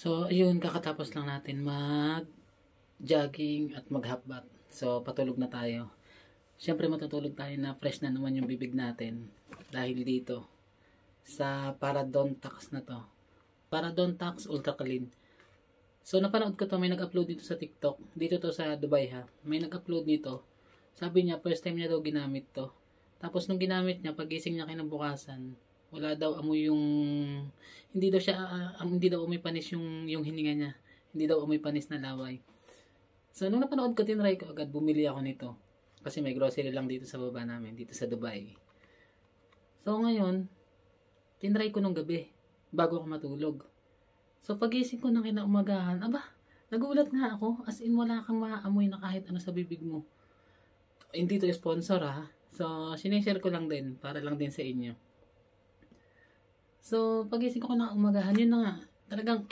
So, ayun, kakatapos lang natin mag-jogging at mag-half-bath. So, patulog na tayo. Siyempre, matutulog tayo na fresh na naman yung bibig natin. Dahil dito, sa Parodontax na to. Parodontax Ultra Clean. So, napanood ko to, may nag-upload dito sa TikTok. Dito to sa Dubai ha. May nag-upload dito. Sabi niya, first time niya daw ginamit to. Tapos, nung ginamit niya, pagising niya kinabukasan, wala daw amoy yung hindi daw siya hindi daw amoy panis yung hininga niya. Hindi daw amoy panis na laway. So nung napanood ko, tinry ko agad, bumili ako nito. Kasi may grocery lang dito sa baba namin, dito sa Dubai. So ngayon, tinry ko nung gabi bago ako matulog. So pagising ko ng kinaumagahan, aba, nagulat nga ako, as in wala kang maamoy na kahit ano sa bibig mo. Hindi to sponsor ha. So sinishare ko lang din para lang din sa inyo. So, pagising ko na umagahan, yun na nga, talagang,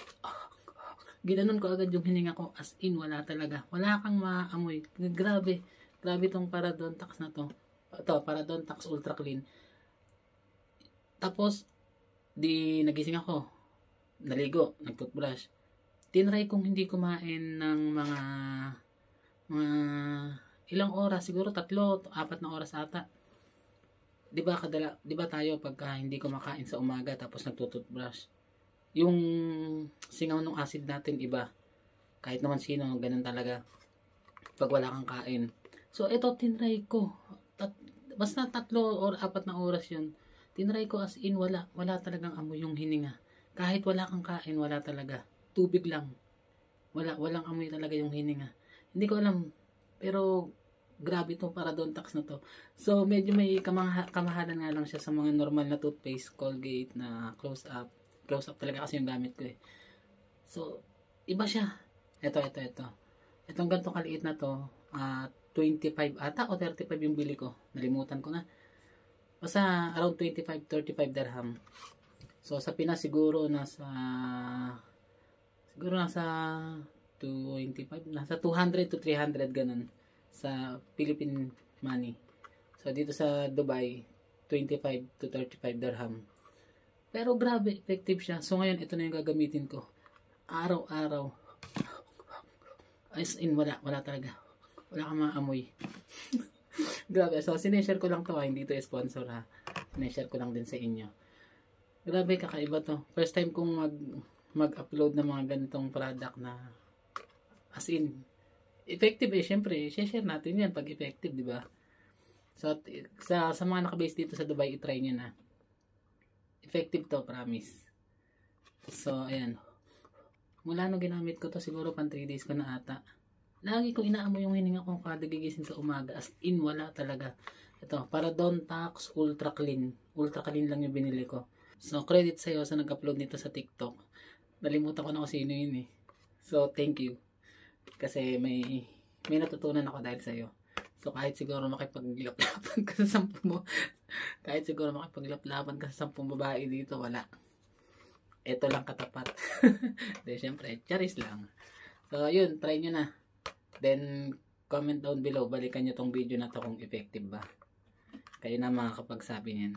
ginanon ko agad yung hininga ko, as in, wala talaga. Wala kang maamoy. Grabe. Grabe tong Parodontax na to. Ito, Parodontax Ultra Clean. Tapos, di nagising ako. Naligo, nag-toothbrush. Tinry kong hindi kumain ng mga ilang oras, siguro 3-4 na oras ata. 'Di ba tayo pagka hindi kumakain sa umaga tapos nagtututbrush, yung singaw ng acid natin iba. Kahit naman sino, ganun talaga pag wala kang kain. So ito tinry ko. Basta 3 or 4 na oras yun. Tinry ko, as in wala talagang amoy yung hininga. Kahit wala kang kain, wala talaga. Tubig lang. Walang amoy talaga yung hininga. Hindi ko alam, pero grabe itong Parodontax na to. So, medyo may kamahalan nga lang siya sa mga normal na toothpaste, Colgate na close-up. Close-up talaga kasi yung gamit ko eh. So, iba siya. Ito. Itong ganitong kaliit na to, 25 ata o 35 yung bili ko. Nalimutan ko na. Basta around 25-35 dirham. So, sa Pinas siguro nasa 25, nasa 200 to 300 ganun sa Philippine money. So dito sa Dubai, 25 to 35 dirham. Pero grabe, effective siya. So ngayon, ito na yung gagamitin ko. Araw-araw. As in, wala talaga. Wala kang maamoy. Grabe. So sineshare ko lang to ha. Hindi to sponsor ha. Sineshare ko lang din sa inyo. Grabe, kakaiba to. First time kong mag-upload ng mga ganitong product na as in, effective eh, syempre, share natin yan pag effective, di ba? So, sa mga nakabase dito sa Dubai, i-try nyo na. Effective to, promise. So, ayan. Mula nung ginamit ko to, siguro pang 3 days ko na ata. Lagi ko inaamoy yung hininga ko kada gigising sa umaga. As in, wala talaga. Ito, Parodontax Ultra Clean. Ultra Clean lang yung binili ko. So, credit sa'yo sa nag-upload nito sa TikTok. Nalimutan ko na kung sino yun eh. So, thank you. Kasi may natutunan ako dahil sa'yo. So kahit siguro makipaglaplapan ka sa 10 mo, kahit siguro makipaglaplapan ka sa 10 babae dito, wala. Ito lang katapat. Then syempre, charis lang. So yun, try nyo na. Then comment down below, balikan nyo tong video na to kung effective ba. Kayo na makakapagsabi niyan.